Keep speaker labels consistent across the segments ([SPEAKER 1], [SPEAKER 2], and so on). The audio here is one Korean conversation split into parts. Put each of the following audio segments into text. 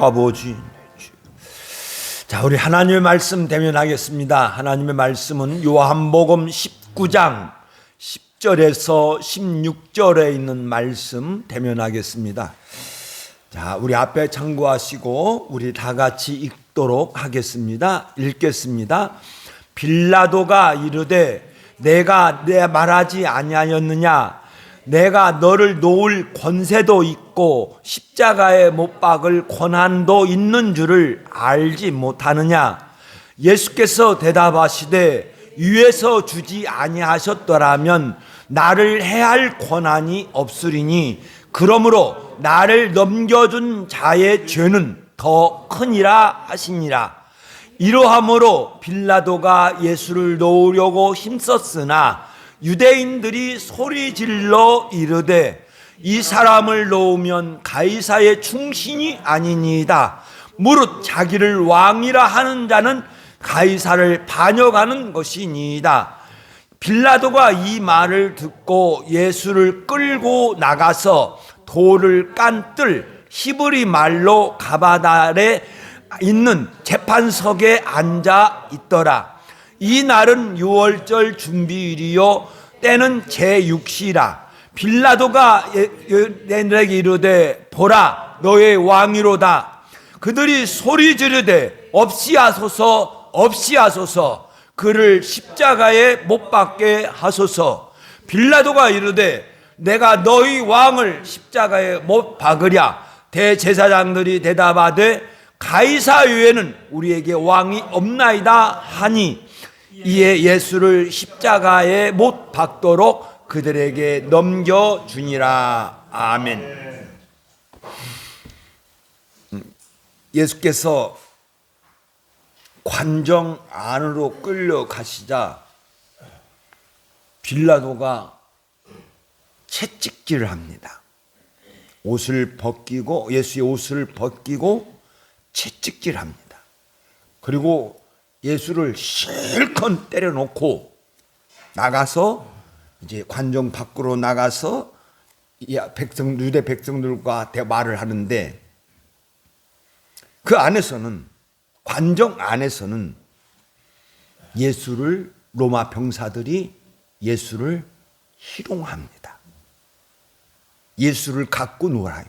[SPEAKER 1] 아버지. 자, 우리 하나님의 말씀 대면하겠습니다. 하나님의 말씀은 요한복음 19장 10절에서 16절에 있는 말씀 대면하겠습니다. 자, 우리 앞에 참고하시고 우리 다 같이 읽도록 하겠습니다. 읽겠습니다. 빌라도가 이르되 내가 내 말하지 아니하였느냐? 내가 너를 놓을 권세도 있고 십자가에 못 박을 권한도 있는 줄을 알지 못하느냐? 예수께서 대답하시되 위에서 주지 아니하셨더라면 나를 해할 권한이 없으리니 그러므로 나를 넘겨준 자의 죄는 더 크니라 하시니라. 이러함으로 빌라도가 예수를 놓으려고 힘썼으나 유대인들이 소리질러 이르되 이 사람을 놓으면 가이사의 충신이 아니니이다. 무릇 자기를 왕이라 하는 자는 가이사를 반역하는 것이니이다. 빌라도가 이 말을 듣고 예수를 끌고 나가서 돌을 깐 뜰 히브리 말로 가바달에 있는 재판석에 앉아 있더라. 이 날은 6월절 준비일이요 때는 제6시라. 빌라도가 내게 이르되 보라 너의 왕이로다. 그들이 소리 지르되 없이하소서 없이하소서 그를 십자가에 못 박게 하소서. 빌라도가 이르되 내가 너희 왕을 십자가에 못 박으랴. 대제사장들이 대답하되 가이사 외에는 우리에게 왕이 없나이다 하니 이에 예수를 십자가에 못 박도록 그들에게 넘겨주니라. 아멘. 예수께서 관정 안으로 끌려가시자 빌라도가 채찍질을 합니다. 옷을 벗기고 예수의 옷을 벗기고 채찍질합니다. 그리고 예수를 실컷 때려놓고 나가서 이제 관정 밖으로 나가서 유대 백성들과 대화를 하는데 그 안에서는 관정 안에서는 예수를 로마 병사들이 예수를 희롱합니다. 예수를 갖고 놀아요.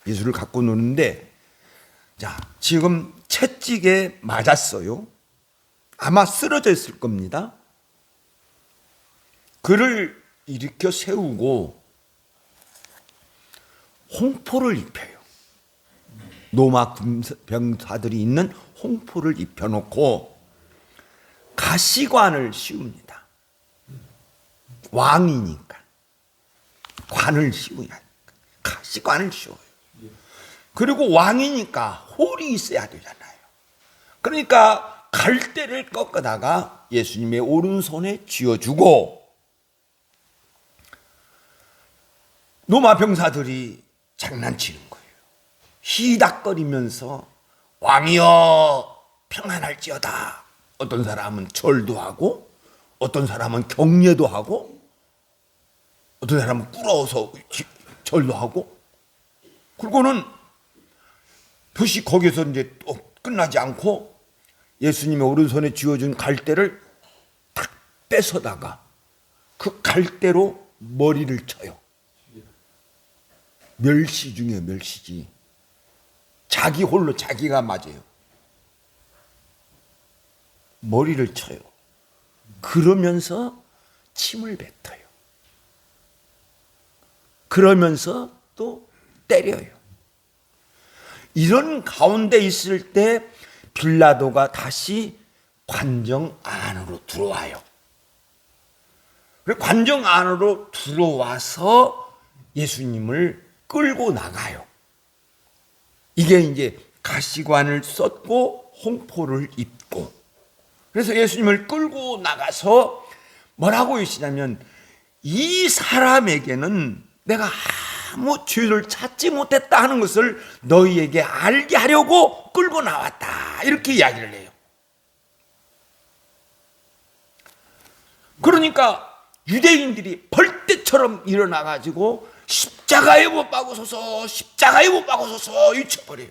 [SPEAKER 1] 예수를 갖고 노는데 자, 지금 채찍에 맞았어요. 아마 쓰러져 있을 겁니다. 그를 일으켜 세우고 홍포를 입혀요. 로마 병사들이 있는 홍포를 입혀놓고 가시관을 씌웁니다. 왕이니까 관을 씌워야 하니까 가시관을 씌워요. 그리고 왕이니까 홀이 있어야 되잖아요. 그러니까 갈대를 꺾어다가 예수님의 오른손에 쥐어주고 로마 병사들이 장난치는 거예요. 히닥거리면서 왕이여 평안할지어다. 어떤 사람은 절도 하고 어떤 사람은 경례도 하고 어떤 사람은 꿇어서 절도 하고 그리고는 도시 거기서 이제 또 끝나지 않고 예수님의 오른손에 쥐어준 갈대를 탁 뺏어다가 그 갈대로 머리를 쳐요. 멸시 중에 멸시지. 자기 홀로 자기가 맞아요. 머리를 쳐요. 그러면서 침을 뱉어요. 그러면서 또 때려요. 이런 가운데 있을 때 빌라도가 다시 관정 안으로 들어와요. 관정 안으로 들어와서 예수님을 끌고 나가요. 이게 이제 가시관을 썼고 홍포를 입고 그래서 예수님을 끌고 나가서 뭐라고 하시냐면 이 사람에게는 내가 아무 죄를 찾지 못했다 하는 것을 너희에게 알게 하려고 끌고 나왔다. 이렇게 이야기를 해요. 그러니까 유대인들이 벌떼처럼 일어나가지고 십자가에 못 박으소서, 십자가에 못 박으소서 외쳐버려요.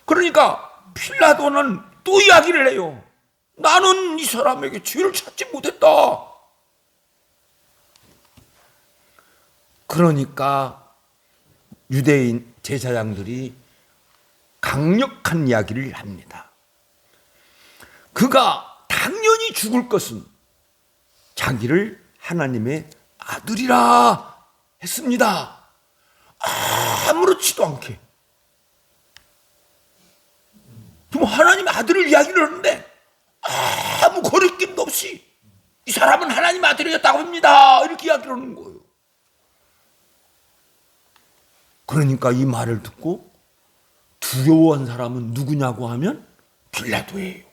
[SPEAKER 1] 그러니까 빌라도는 또 이야기를 해요. 나는 이 사람에게 죄를 찾지 못했다. 그러니까 유대인 제사장들이 강력한 이야기를 합니다. 그가 당연히 죽을 것은 자기를 하나님의 아들이라 했습니다. 아무렇지도 않게. 정말 하나님의 아들을 이야기를 하는데 아무 거리낌도 없이 이 사람은 하나님의 아들이었다고 합니다. 이렇게 이야기를 하는 거예요. 그러니까 이 말을 듣고 두려워한 사람은 누구냐고 하면 빌라도예요.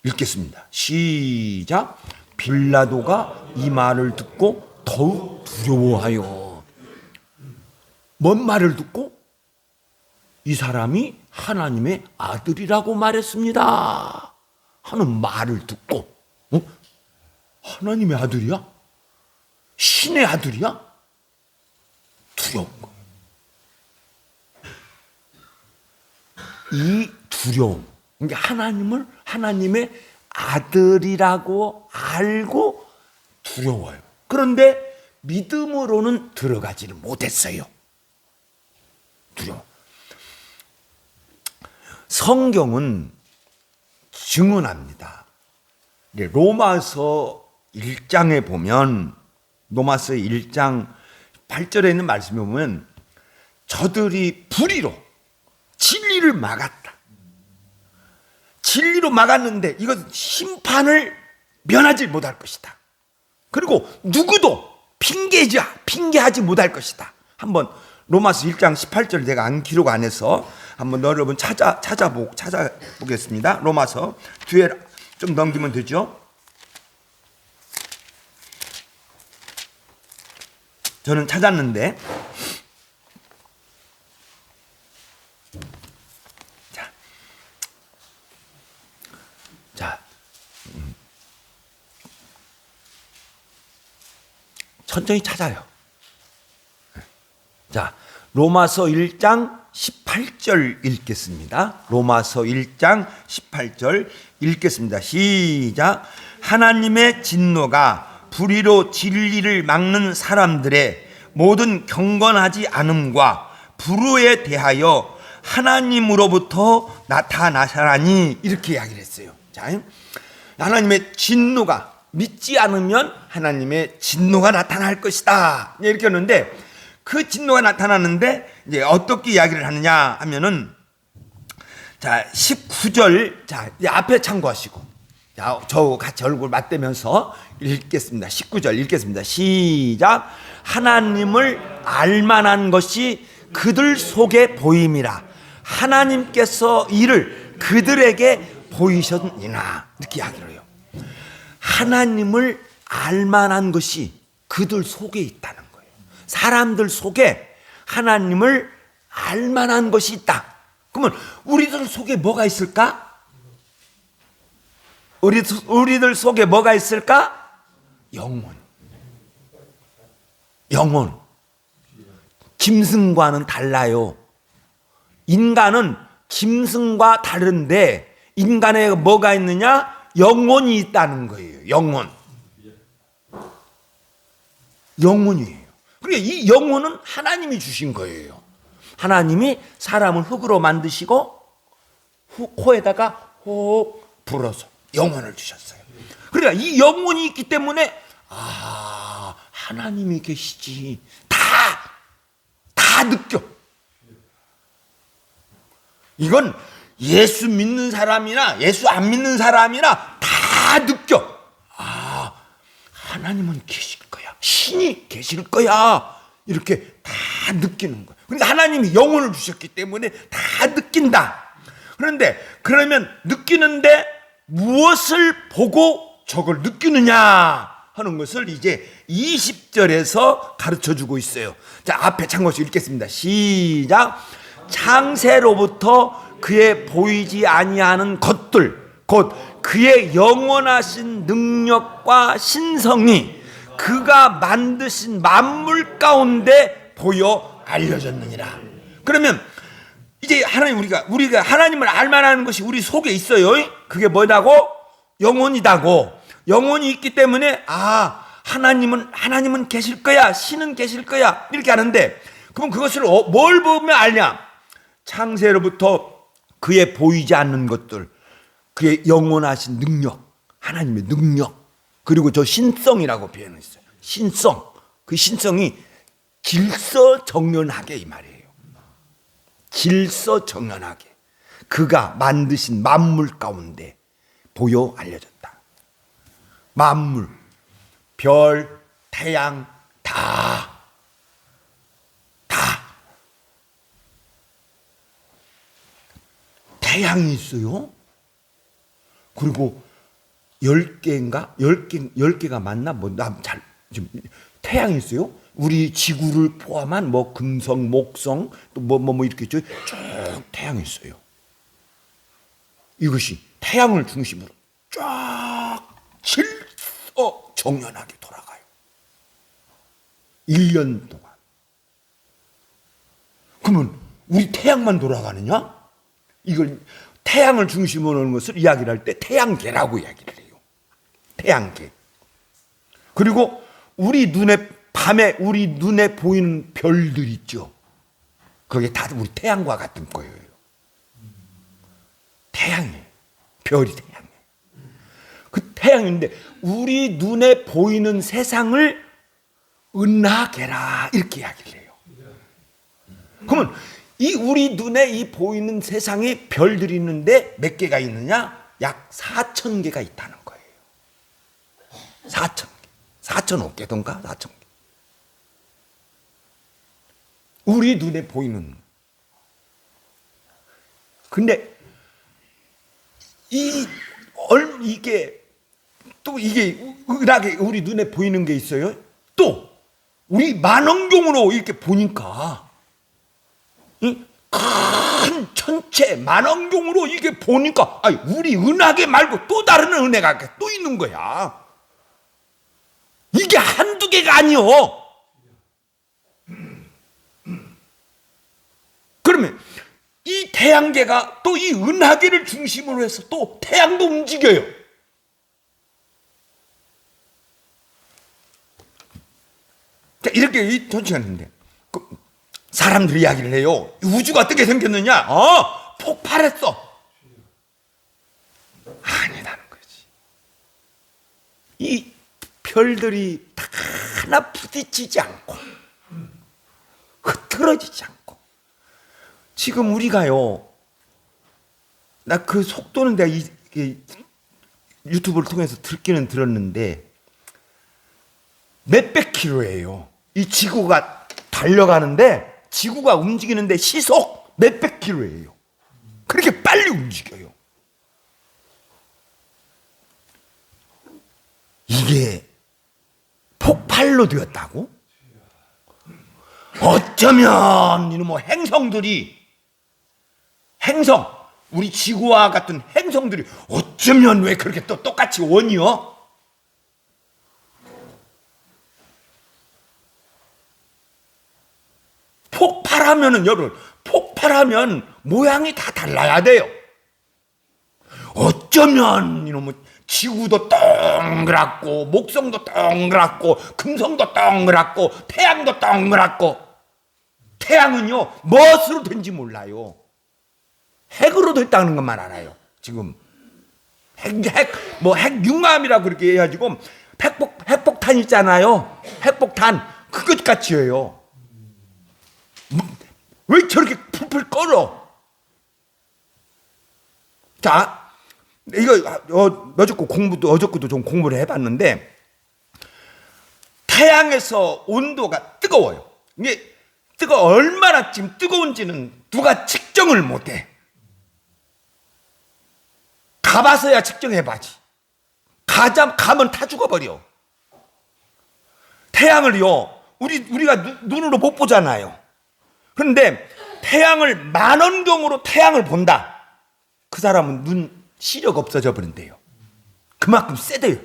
[SPEAKER 1] 읽겠습니다. 시작. 빌라도가 이 말을 듣고 더욱 두려워하여. 뭔 말을 듣고? 이 사람이 하나님의 아들이라고 말했습니다 하는 말을 듣고, 하나님의 아들이야? 신의 아들이야? 두려운 거예요. 이 두려움, 그러니까 하나님을 하나님의 아들이라고 알고 두려워요. 그런데 믿음으로는 들어가지를 못했어요. 두려워. 성경은 증언합니다. 로마서 1장에 보면, 로마서 1장 8절에 있는 말씀에 보면 저들이 불의로 진리를 막았다. 진리로 막았는데 이것 심판을 면하지 못할 것이다. 그리고 누구도 핑계하지 못할 것이다. 한번 로마서 1장 18절 내가 안 기록 안 해서 한번 여러분 찾아보겠습니다. 로마서 뒤에 좀 넘기면 되죠. 저는 찾았는데, 천천히 찾아요. 자, 로마서 1장 18절 읽겠습니다. 로마서 1장 18절 읽겠습니다. 시작. 하나님의 진노가 불의로 진리를 막는 사람들의 모든 경건하지 않음과 불의에 대하여 하나님으로부터 나타나사라니, 이렇게 이야기를 했어요. 자, 하나님의 진노가, 믿지 않으면 하나님의 진노가 나타날 것이다, 이렇게 하는데, 그 진노가 나타나는데 이제 어떻게 이야기를 하느냐 하면은, 자 19절, 자 이제 앞에 참고하시고, 자 저 같이 얼굴 맞대면서 읽겠습니다. 19절 읽겠습니다. 시작. 하나님을 알만한 것이 그들 속에 보임이라 하나님께서 이를 그들에게 보이셨니나, 이렇게 이야기를 해요. 하나님을 알만한 것이 그들 속에 있다는 거예요. 사람들 속에 하나님을 알만한 것이 있다. 그러면 우리들 속에 뭐가 있을까? 우리들 속에 뭐가 있을까? 영혼. 짐승과는 달라요. 인간은 짐승과 다른데 인간에 뭐가 있느냐? 영혼이 있다는 거예요. 영혼이에요. 그러니까 이 영혼은 하나님이 주신 거예요. 하나님이 사람을 흙으로 만드시고 코에다가 호흡 불어서 영혼을 주셨어요. 그러니까 이 영혼이 있기 때문에 하나님이 계시지, 다 느껴. 이건 예수 믿는 사람이나 예수 안 믿는 사람이나 다 느껴. 하나님은 계실 거야, 신이 계실 거야, 이렇게 다 느끼는 거야. 그러니까 하나님이 영혼을 주셨기 때문에 다 느낀다. 그런데 그러면 느끼는데 무엇을 보고 저걸 느끼느냐 하는 것을 이제 20절에서 가르쳐주고 있어요. 자, 앞에 참고서 읽겠습니다. 시작. 창세로부터 그의 보이지 아니하는 것들, 곧 그의 영원하신 능력과 신성이 그가 만드신 만물 가운데 보여 알려졌느니라. 그러면 이제 하나님, 우리가 하나님을 알만한 것이 우리 속에 있어요. 그게 뭐다고? 영혼이다고. 영혼이 있기 때문에 하나님은 계실 거야, 신은 계실 거야, 이렇게 하는데, 그럼 그것을 뭘 보면 알냐? 창세로부터 그의 보이지 않는 것들, 그의 영원하신 능력, 하나님의 능력, 그리고 저 신성이라고 표현했어요. 신성. 그 신성이 질서정연하게, 이 말이에요. 질서정연하게 그가 만드신 만물 가운데 보여 알려졌다. 만물, 별, 태양 다 태양이 있어요. 그리고 10개인가? 10개가 맞나? 지금 태양이 있어요. 우리 지구를 포함한 금성, 목성, 또 이렇게 있죠. 쭉 태양이 있어요. 이것이 태양을 중심으로 쫙 질서정연하게 돌아가요. 1년 동안. 그러면 우리 태양만 돌아가느냐? 이걸 태양을 중심으로 하는 것을 이야기를 할 때 태양계라고 이야기를 해요. 태양계. 그리고 밤에 우리 눈에 보이는 별들 있죠. 그게 다 우리 태양과 같은 거예요. 태양이에요. 별이 태양이에요. 그 태양인데 우리 눈에 보이는 세상을 은하계라 이렇게 이야기를 해요. 그러면 이 우리 눈에 이 보이는 세상에 별들이 있는데 몇 개가 있느냐? 약 4,000개가 있다는 거예요. 4,000개. 4,500개던가? 4,000개. 우리 눈에 보이는. 근데 이게 은하계 우리 눈에 보이는 게 있어요. 또 우리 만원경으로 이렇게 보니까 큰 천체 만원경으로 이게 보니까 우리 은하계 말고 또 다른 은하가 또 있는 거야. 이게 한두 개가 아니요. 그러면 이 태양계가 또 이 은하계를 중심으로 해서 또 태양도 움직여요. 자, 이렇게 전체했는데 사람들이 이야기를 해요. 우주가 어떻게 생겼느냐? 폭발했어. 아니라는 거지. 이 별들이 다 하나 부딪히지 않고 흐트러지지 않고 지금 우리가요. 나 그 속도는 내가 유튜브를 통해서 듣기는 들었는데 몇백 킬로예요. 이 지구가 달려가는데 지구가 움직이는데 시속 몇백 킬로예요. 그렇게 빨리 움직여요. 이게 폭발로 되었다고? 어쩌면 이놈의 행성 우리 지구와 같은 행성들이 어쩌면 왜 그렇게 또 똑같이 원이요? 폭발하면 모양이 다 달라야 돼요. 어쩌면 이놈의 지구도 동그랗고 목성도 동그랗고 금성도 동그랗고 태양도 동그랗고 태양은요 무엇으로 된지 몰라요. 핵으로 됐다는 것만 알아요. 지금 핵융합이라고 그렇게 해가지고 핵폭탄 있잖아요. 핵폭탄 그것 같이요. 왜 저렇게 풀풀 끓어? 자, 이거 어저께도 좀 공부를 해봤는데 태양에서 온도가 뜨거워요. 이게 얼마나 지금 뜨거운지는 누가 측정을 못해. 가봐서야 측정해봐지. 가면 다 죽어버려. 태양을요, 우리가 눈으로 못 보잖아요. 그런데 태양을 만원경으로 태양을 본다. 그 사람은 눈 시력 없어져 버린대요. 그만큼 세대요.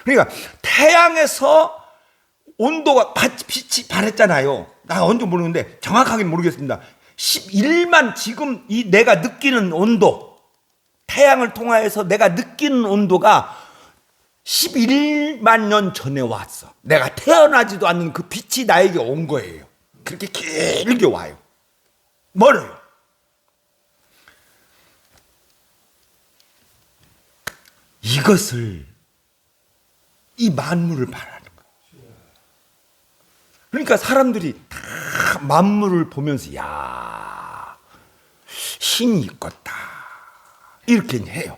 [SPEAKER 1] 그러니까 태양에서 온도가 빛이 바랬잖아요. 나 언제 모르는데 정확하게 모르겠습니다. 11만 지금 이 내가 느끼는 온도, 태양을 통하여서 내가 느끼는 온도가 11만 년 전에 왔어. 내가 태어나지도 않는 그 빛이 나에게 온 거예요. 그렇게 길게 와요. 멀어요. 이것을, 이 만물을 바라는 거예요. 그러니까 사람들이 다 만물을 보면서 야, 신이 있겠다 이렇게 해요.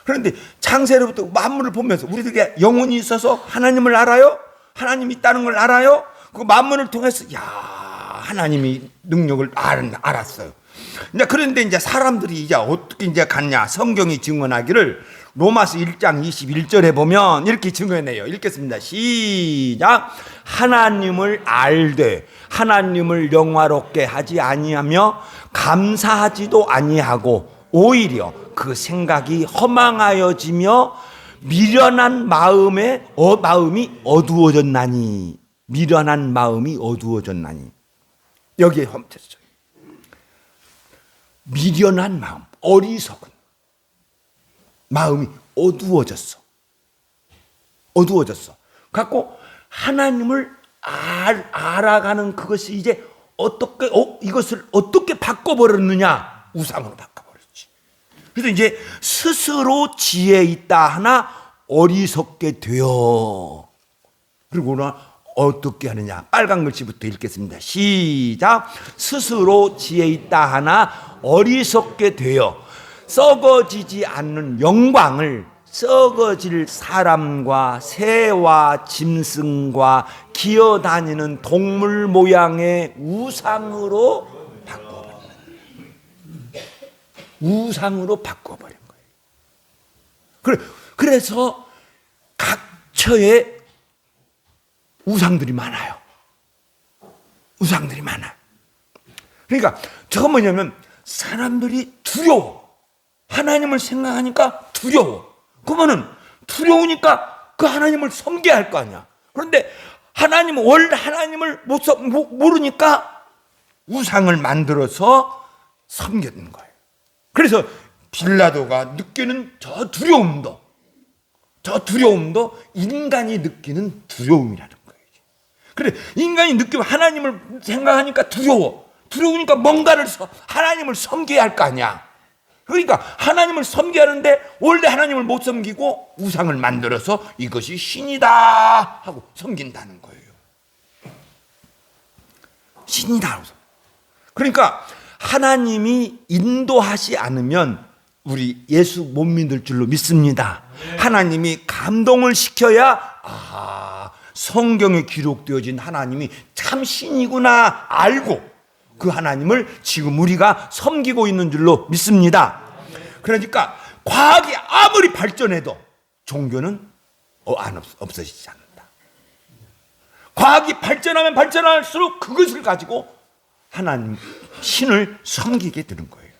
[SPEAKER 1] 그런데 창세로부터 만물을 보면서 우리들에게 영혼이 있어서 하나님을 알아요? 하나님이 있다는 걸 알아요? 그 만물을 통해서 야, 하나님이 능력을 알았어요. 그런데 이제 사람들이 이제 어떻게 이제 갔냐? 성경이 증언하기를 로마서 1장 21절에 보면 이렇게 증언해요. 읽겠습니다. 시작. 하나님을 알되 하나님을 영화롭게 하지 아니하며 감사하지도 아니하고 오히려 그 생각이 허망하여지며 미련한 마음이 어두워졌나니. 미련한 마음이 어두워졌나니. 여기에 험쳤어요. 미련한 마음, 어리석은 마음이 어두워졌어. 갖고 하나님을 알아가는 그것이 이제 어떻게 이것을 어떻게 바꿔버렸느냐? 우상으로 바꿔버렸지. 그래서 이제 스스로 지혜 있다 하나 어리석게 되어. 그리고는 어떻게 하느냐? 빨간 글씨부터 읽겠습니다. 시작. 스스로 지혜 있다 하나 어리석게 되어 썩어지지 않는 영광을 썩어질 사람과 새와 짐승과 기어다니는 동물 모양의 우상으로 바꿔버린 거예요. 그래서 각처에 우상들이 많아요. 그러니까 저건 뭐냐면 사람들이 두려워. 하나님을 생각하니까 두려워. 그러면은 두려우니까 그 하나님을 섬겨야 할 거 아니야. 그런데 원래 하나님을 모르니까 우상을 만들어서 섬기는 거예요. 그래서 빌라도가 느끼는 저 두려움도 인간이 느끼는 두려움이라는 거예요. 그래, 인간이 느끼면 하나님을 생각하니까 두려우니까 뭔가를 하나님을 섬겨야 할 거 아니야. 그러니까 하나님을 섬겨야 하는데 원래 하나님을 못 섬기고 우상을 만들어서 이것이 신이다 하고 섬긴다는 거예요. 신이다. 그러니까 하나님이 인도하지 않으면 우리 예수 못 믿을 줄로 믿습니다. 하나님이 감동을 시켜야 성경에 기록되어진 하나님이 참 신이구나 알고 그 하나님을 지금 우리가 섬기고 있는 줄로 믿습니다. 그러니까 과학이 아무리 발전해도 종교는 없어지지 않는다. 과학이 발전하면 발전할수록 그것을 가지고 하나님 신을 섬기게 되는 거예요.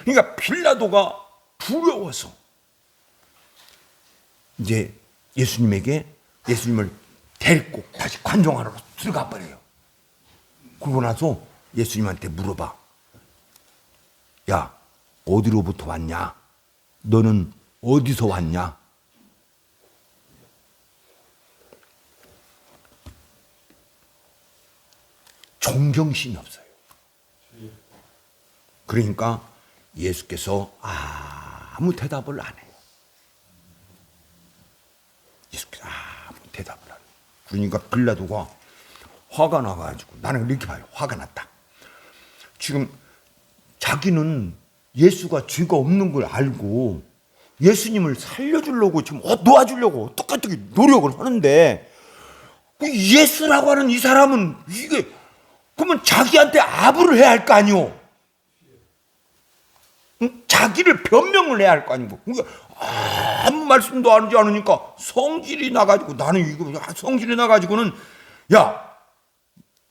[SPEAKER 1] 그러니까 빌라도가 두려워서 이제 예수님을 데리고 다시 관종하러 들어가 버려요. 그러고 나서 예수님한테 물어봐. 야, 어디로부터 왔냐? 너는 어디서 왔냐? 존경심이 없어요. 그러니까 예수께서 아무 대답을 안 해요. 예수께서 아무 대답을 안 해요. 그러니까 빌라도가 화가 나가지고, 나는 이렇게 봐요. 화가 났다. 지금 자기는 예수가 죄가 없는 걸 알고 예수님을 살려주려고 지금 놓아주려고 똑같이 노력을 하는데, 예수라고 하는 이 사람은 그러면 자기한테 아부를 해야 할 거 아니오. 자기를 변명을 해야 할 거 아니고. 그러니까 아무 말씀도 하지 않으니까 성질이 나가지고, 성질이 나가지고는, 야,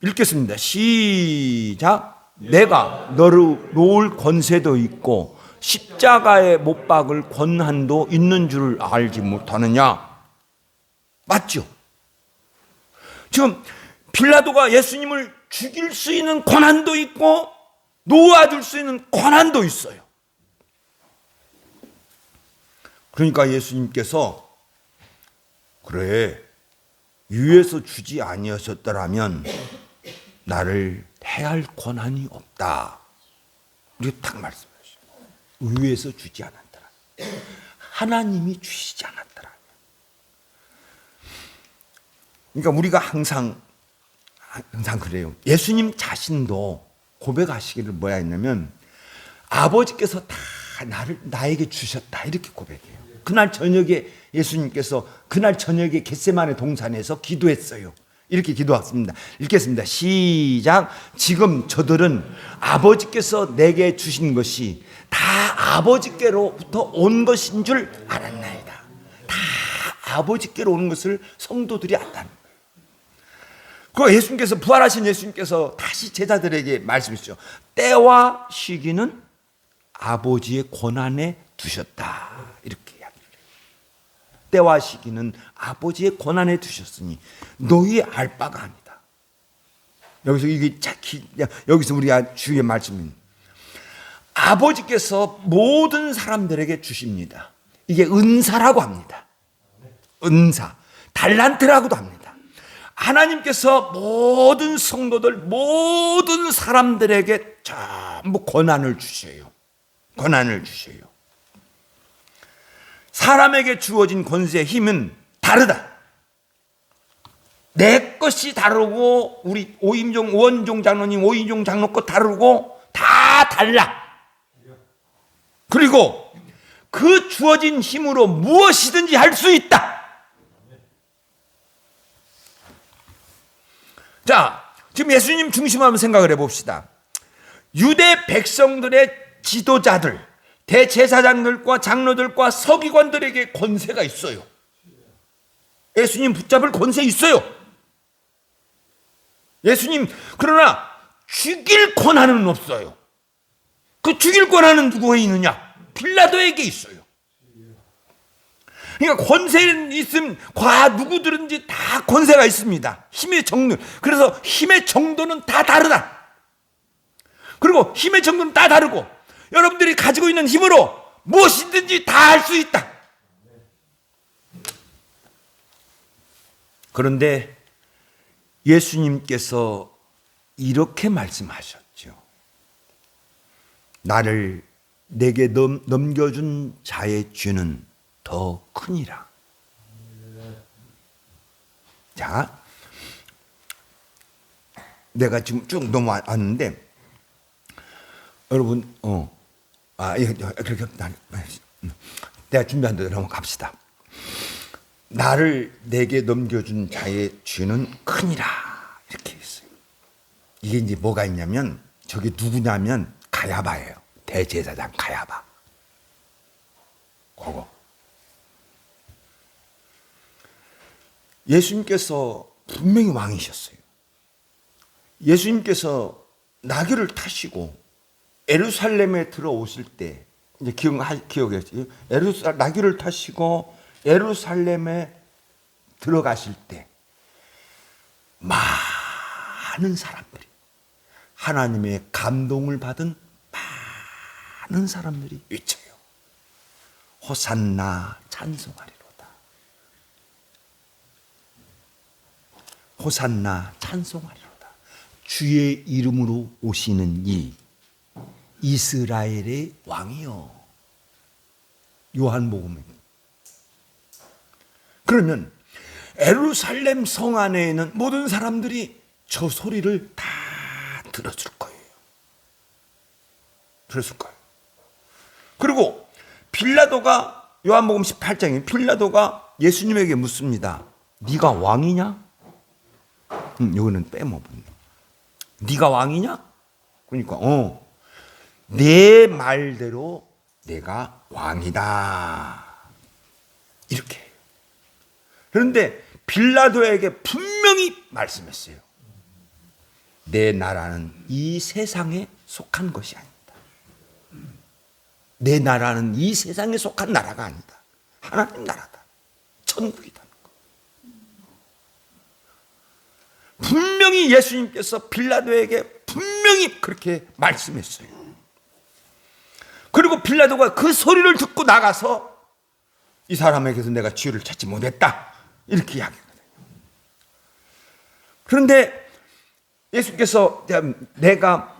[SPEAKER 1] 읽겠습니다. 시작. 내가 너를 놓을 권세도 있고 십자가에 못 박을 권한도 있는 줄 알지 못하느냐. 맞죠? 지금 빌라도가 예수님을 죽일 수 있는 권한도 있고 놓아줄 수 있는 권한도 있어요. 그러니까 예수님께서 그래, 위에서 주지 아니하셨더라면 나를 해할 권한이 없다, 이렇게 딱 말씀하셨어요. 위에서 주지 않았더라, 하나님이 주시지 않았더라. 그러니까 우리가 항상 그래요. 예수님 자신도 고백하시기를 뭐야 했냐면 아버지께서 다 나에게 주셨다, 이렇게 고백해요. 그날 저녁에 예수님께서 그날 저녁에 겟세마네 동산에서 기도했어요. 이렇게 기도했습니다. 읽겠습니다. 시작. 지금 저들은 아버지께서 내게 주신 것이 다 아버지께로부터 온 것인 줄 알았나이다. 다 아버지께로 오는 것을 성도들이 안다는 거예요. 그 예수님께서, 부활하신 예수님께서 다시 제자들에게 말씀하시죠. 때와 시기는 아버지의 권한에 두셨다, 이렇게 이야기를 해요. 때와 시기는 아버지의 권한에 두셨으니 너희 알 바가 아니다. 여기서 우리가 주의 말씀은 아버지께서 모든 사람들에게 주십니다. 이게 은사라고 합니다. 은사, 달란트라고도 합니다. 하나님께서 모든 성도들, 모든 사람들에게 전부 권한을 주셔요. 권한을 주셔요. 사람에게 주어진 권세의 힘은 다르다. 내 것이 다르고 우리 원종 장로님, 오인종 장로 것 다르고 다 달라. 그리고 그 주어진 힘으로 무엇이든지 할 수 있다. 자, 지금 예수님 중심으로 한번 생각을 해봅시다. 유대 백성들의 지도자들, 대제사장들과 장로들과 서기관들에게 권세가 있어요. 예수님 붙잡을 권세 있어요. 예수님, 그러나 죽일 권한은 없어요. 그 죽일 권한은 누구에 있느냐? 빌라도에게 있어요. 그러니까 권세는 있으면 누구든지 다 권세가 있습니다. 힘의 정도. 그래서 힘의 정도는 다 다르다. 그리고 힘의 정도는 다 다르고 여러분들이 가지고 있는 힘으로 무엇이든지 다 할 수 있다. 그런데 예수님께서 이렇게 말씀하셨죠. 나를 내게 넘겨준 자의 죄는 더 크니라. 자, 내가 지금 쭉 넘어왔는데 여러분, 그렇게 내가 준비한 대로 한번 갑시다. 나를 내게 넘겨준 자의 죄는 크니라, 이렇게 했어요. 이게 이제 뭐가 있냐면 저게 누구냐면 가야바예요. 대제사장 가야바. 그거. 예수님께서 분명히 왕이셨어요. 예수님께서 나귀를 타시고 예루살렘에 들어오실 때, 이제 기억하시죠? 나귀를 타시고 예루살렘에 들어가실 때 많은 사람들이, 하나님의 감동을 받은 많은 사람들이 외쳐요. 호산나 찬송하리로다. 호산나 찬송하리로다. 주의 이름으로 오시는 이 이스라엘의 왕이요. 요한복음입니다. 그러면 예루살렘 성 안에 있는 모든 사람들이 저 소리를 다 들었을 거예요. 들었을 거예요. 그리고 빌라도가, 요한복음 18장에 빌라도가 예수님에게 묻습니다. 네가 왕이냐? 이거는 빼먹었네. 네가 왕이냐? 그러니까 내 말대로 내가 왕이다, 이렇게. 그런데 빌라도에게 분명히 말씀했어요. 내 나라는 이 세상에 속한 것이 아니다. 내 나라는 이 세상에 속한 나라가 아니다. 하나님 나라다. 천국이다. 분명히 예수님께서 빌라도에게 분명히 그렇게 말씀했어요. 그리고 빌라도가 그 소리를 듣고 나가서 이 사람에게서 내가 지혜를 찾지 못했다 이렇게 이야기하거든요. 그런데 예수께서 내가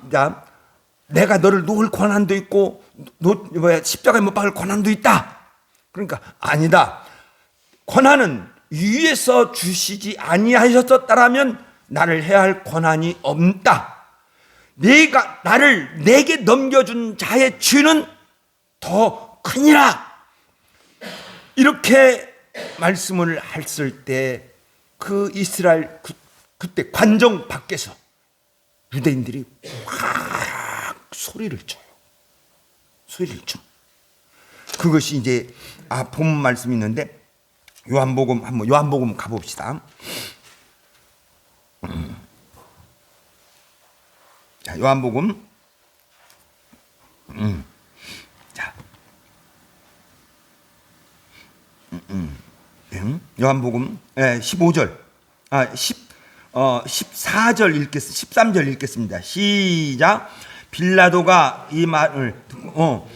[SPEAKER 1] 너를 놓을 권한도 있고 십자가에 못 박을 권한도 있다. 그러니까 아니다. 권한은 위에서 주시지 아니하셨었다라면 나를 해야 할 권한이 없다. 내게 넘겨준 자의 죄는 더 크니라. 이렇게 말씀을 했을 때 그 이스라엘 그때 관정 밖에서 유대인들이 확 소리를 쳐요. 소리를 쳐. 그것이 이제 본문 말씀이 있는데 요한복음 가봅시다. 자, 요한복음. 자, 요한복음 15절, 14절 읽겠습니다. 13절 읽겠습니다. 시작. 빌라도가 이 말을 듣고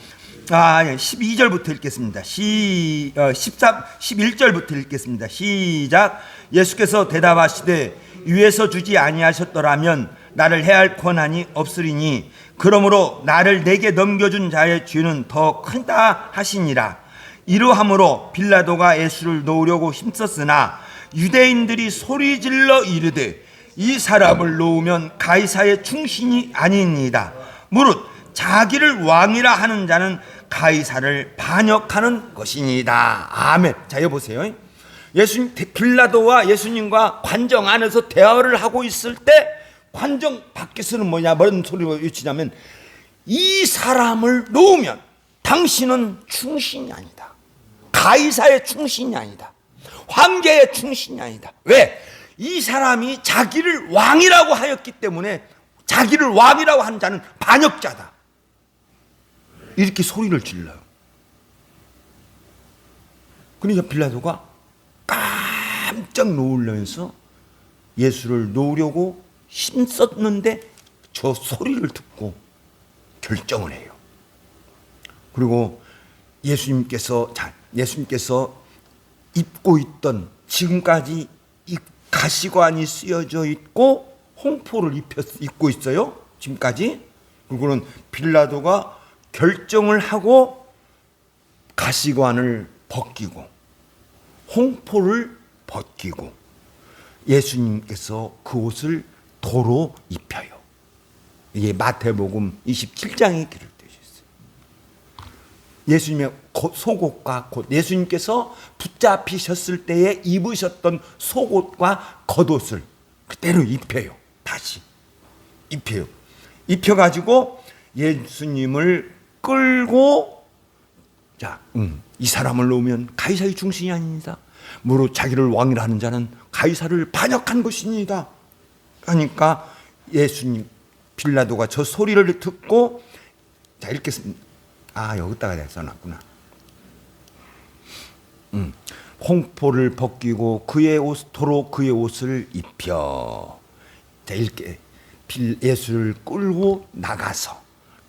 [SPEAKER 1] 12절부터 읽겠습니다. 11절부터 읽겠습니다. 시작. 예수께서 대답하시되 위에서 주지 아니하셨더라면 나를 해야 할 권한이 없으리니 그러므로 나를 내게 넘겨준 자의 죄는 더 크다 하시니라. 이러함으로 빌라도가 예수를 놓으려고 힘썼으나 유대인들이 소리질러 이르되 이 사람을 놓으면 가이사의 충신이 아니니이다. 무릇 자기를 왕이라 하는 자는 가이사를 반역하는 것이니이다. 아멘. 자, 여보세요. 빌라도와 예수님과 관정 안에서 대화를 하고 있을 때 관정 밖에서는 뭔 소리로 외치냐면 이 사람을 놓으면 당신은 충신이 아니다. 가이사의 충신이 아니다. 황제의 충신이 아니다. 왜? 이 사람이 자기를 왕이라고 하였기 때문에 자기를 왕이라고 하는 자는 반역자다. 이렇게 소리를 질러요. 그러니까 빌라도가 깜짝 놀라면서 예수를 놓으려고 힘썼는데 저 소리를 듣고 결정을 해요. 그리고 예수님께서 입고 있던 지금까지 이 가시관이 쓰여져 있고 홍포를 입고 있어요. 지금까지. 그리고는 빌라도가 결정을 하고 가시관을 벗기고 홍포를 벗기고 예수님께서 그 옷을 도로 입혀요. 이게 마태복음 27장에 기록되어 있어요. 예수님의 속옷과 곧 예수님께서 붙잡히셨을 때에 입으셨던 속옷과 겉옷을 그대로 입혀요. 다시 입혀요. 입혀가지고 예수님을 끌고 이 사람을 놓으면 가이사의 중심이 아닙니다. 무릇 자기를 왕이라 하는 자는 가이사를 반역한 것입니다. 하니까 예수님 빌라도가 저 소리를 듣고 읽겠습니다. 여기다가 내가 써놨구나. 홍포를 벗기고 도로 그의 옷을 입혀. 예수를 끌고 나가서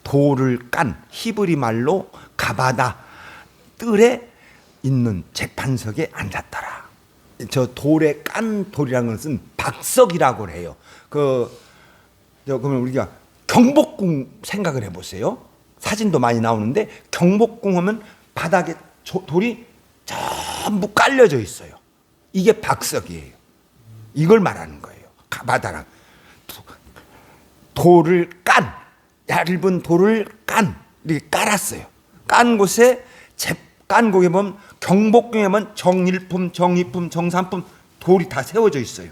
[SPEAKER 1] 돌을 깐 히브리 말로 가바다 뜰에 있는 재판석에 앉았더라. 저 돌에 깐 돌이라는 것은 박석이라고 해요. 그러면 우리가 경복궁 생각을 해보세요. 사진도 많이 나오는데 경복궁 하면 바닥에 돌이 전부 깔려져 있어요. 이게 박석이에요. 이걸 말하는 거예요. 가바다랑 돌을 얇은 돌을 이렇게 깔았어요. 깐 곳에 깐 곳에 보면 경복궁에 보면 정일품, 정이품, 정삼품 돌이 다 세워져 있어요.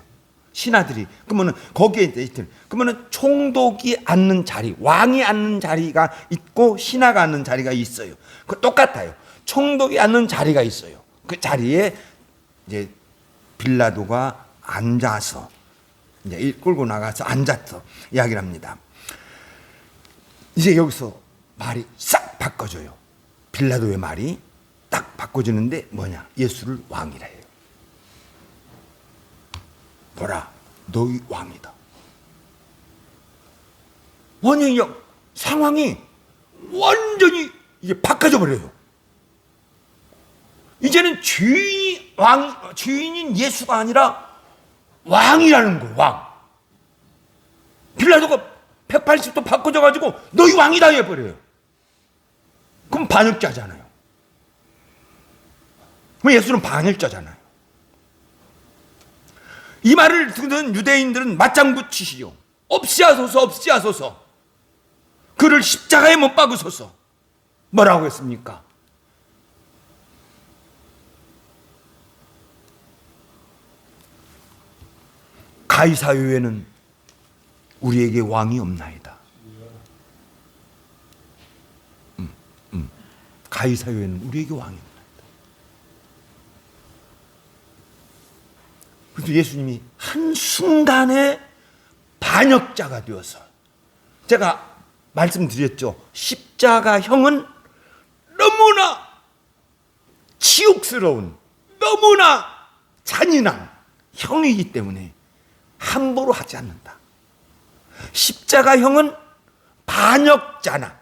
[SPEAKER 1] 신하들이. 그러면은 거기에 이제 그러면은 총독이 앉는 자리, 왕이 앉는 자리가 있고 신하가 앉는 자리가 있어요. 그 똑같아요. 총독이 앉는 자리가 있어요. 그 자리에 이제 빌라도가 앉아서 이제 끌고 나가서 앉아서 이야기를 합니다. 이제 여기서 말이 싹 바꿔져요. 빌라도의 말이 딱 바꿔지는데 뭐냐? 예수를 왕이라 해요. 보라, 너희 왕이다. 완전히 상황이 완전히 이게 바꿔져 버려요. 이제는 주인인 예수가 아니라 왕이라는 거예요. 왕. 빌라도가 180도 바꿔져 가지고 너희 왕이다 해버려요. 그럼 반역자잖아요. 그럼 예수는 반역자잖아요. 이 말을 듣는 유대인들은 맞장구 치시죠. 없이 하소서, 없이 하소서. 그를 십자가에 못 박으소서. 뭐라고 했습니까? 가이사 외에는 우리에게 왕이 없나이다. 가이사 외에는 우리에게 왕이 없나이다. 그래서 예수님이 한순간에 반역자가 되어서, 제가 말씀드렸죠. 십자가형은 너무나 치욕스러운, 너무나 잔인한 형이기 때문에 함부로 하지 않는다. 십자가형은 반역자나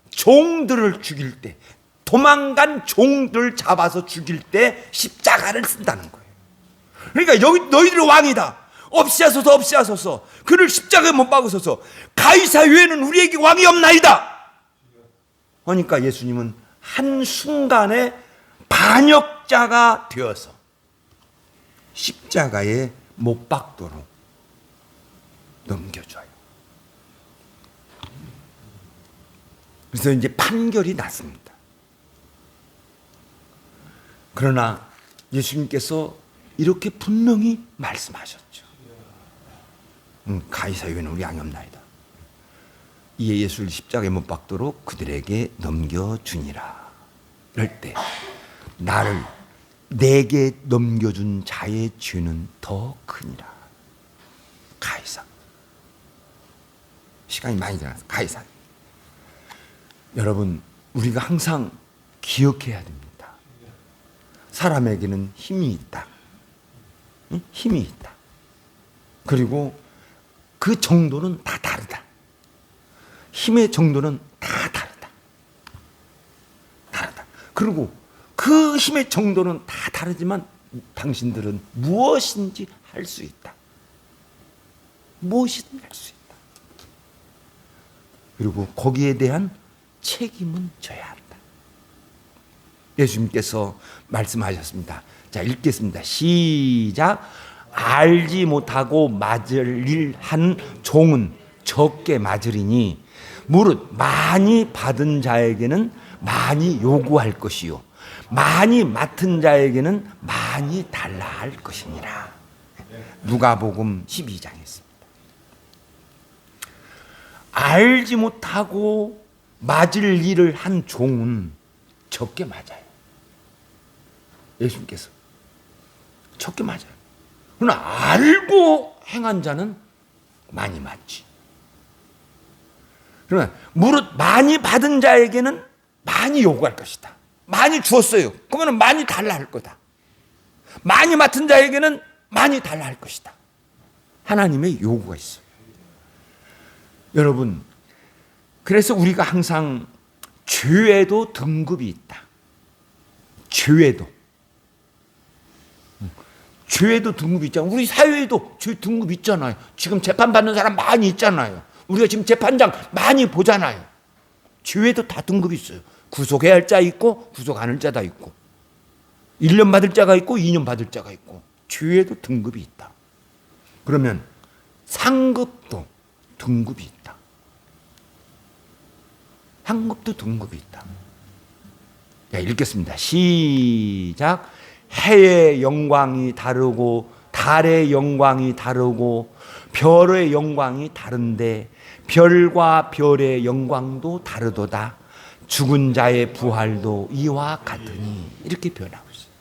[SPEAKER 1] 종들을 죽일 때, 도망간 종들 잡아서 죽일 때 십자가를 쓴다는 거예요. 그러니까 여기 너희들의 왕이다. 없이 하소서, 없이 하소서. 그를 십자가에 못 박으소서. 가이사 외에는 우리에게 왕이 없나이다. 그러니까 예수님은 한순간에 반역자가 되어서 십자가에 못 박도록 넘겨줘요. 그래서 이제 판결이 났습니다. 그러나 예수님께서 이렇게 분명히 말씀하셨죠. 가이사 외에는 우리 왕이 없나이다. 이에 예수를 십자가에 못 박도록 그들에게 넘겨주니라. 이럴 때 내게 넘겨준 자의 죄는 더 크니라. 가이사. 시간이 많이 지나서 가이사. 여러분, 우리가 항상 기억해야 됩니다. 사람에게는 힘이 있다. 힘이 있다. 그리고 그 정도는 다 다르다. 힘의 정도는 다 다르다. 다르다. 그리고 그 힘의 정도는 다 다르지만 당신들은 무엇인지 할 수 있다. 무엇이든 할 수 있다. 그리고 거기에 대한 책임은 져야 한다. 예수님께서 말씀하셨습니다. 자, 읽겠습니다. 시작. 알지 못하고 맞을 일 한 종은 적게 맞으리니 무릇 많이 받은 자에게는 많이 요구할 것이요 많이 맡은 자에게는 많이 달라 할 것이니라. 누가복음 12장에 있습니다. 알지 못하고 맞을 일을 한 종은 적게 맞아요. 예수님께서 적게 맞아요. 그러나 알고 행한 자는 많이 맞지. 그러나 무릇 많이 받은 자에게는 많이 요구할 것이다. 많이 주었어요. 그러면 많이 달라 할 거다. 많이 맡은 자에게는 많이 달라 할 것이다. 하나님의 요구가 있어요. 여러분, 그래서 우리가 항상 죄에도 등급이 있다. 죄에도 등급이 있잖아요. 우리 사회에도 죄 등급이 있잖아요. 지금 재판받는 사람 많이 있잖아요. 우리가 지금 재판장 많이 보잖아요. 죄에도 다 등급이 있어요. 구속해야 할 자 있고 구속 안 할 자다 있고 1년 받을 자가 있고 2년 받을 자가 있고 죄에도 등급이 있다. 그러면 상급도 등급이 있다. 상급도 등급이 있다. 자, 읽겠습니다. 시작. 해의 영광이 다르고 달의 영광이 다르고 별의 영광이 다른데 별과 별의 영광도 다르도다. 죽은 자의 부활도 이와 같으니. 이렇게 표현하고 있어요.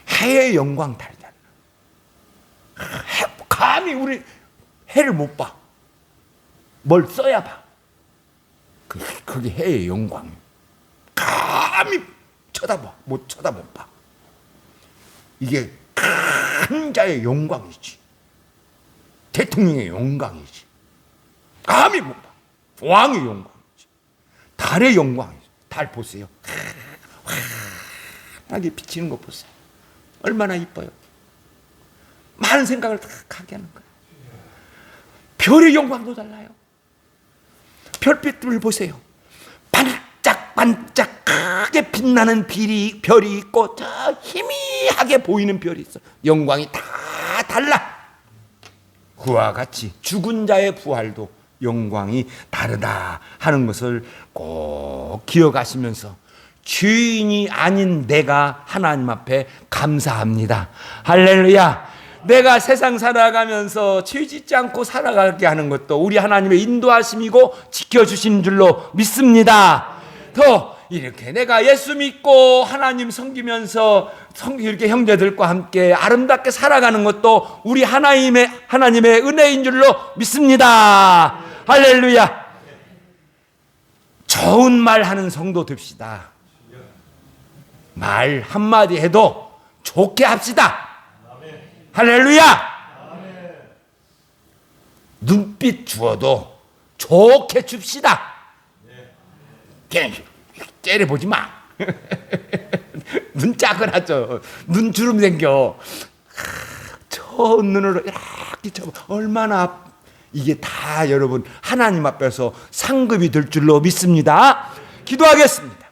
[SPEAKER 1] 해의 영광 다르잖아. 감히 우리 해를 못 봐. 뭘 써야 봐. 그게 해의 영광이에요. 감히 쳐다봐. 못 쳐다못 봐. 이게 큰 자의 영광이지. 대통령의 영광이지. 감히 못 봐. 왕의 영광이지. 달의 영광이지. 달 보세요. 환하게 비치는 거 보세요. 얼마나 이뻐요. 많은 생각을 다 하게 하는 거예요. 별의 영광도 달라요. 별빛들을 보세요. 반짝반짝하게 빛나는 별이 있고 저 희미하게 보이는 별이 있어. 영광이 다 달라. 그와 같이 죽은 자의 부활도 영광이 다르다 하는 것을 꼭 기억하시면서 죄인이 아닌 내가 하나님 앞에 감사합니다. 할렐루야. 내가 세상 살아가면서 죄 짓지 않고 살아가게 하는 것도 우리 하나님의 인도하심이고 지켜주신 줄로 믿습니다. 더 이렇게 내가 예수 믿고 하나님 섬기면서 이렇게 형제들과 함께 아름답게 살아가는 것도 우리 하나님의 은혜인 줄로 믿습니다. 할렐루야. 좋은 말 하는 성도 됩시다. 말 한마디 해도 좋게 합시다. 할렐루야. 눈빛 주어도 좋게 줍시다. 그냥 째려보지 마. 눈 짜그라져. 눈 주름 생겨. 저 눈으로 이렇게 쳐. 얼마나 이게 다 여러분 하나님 앞에서 상급이 될 줄로 믿습니다. 기도하겠습니다.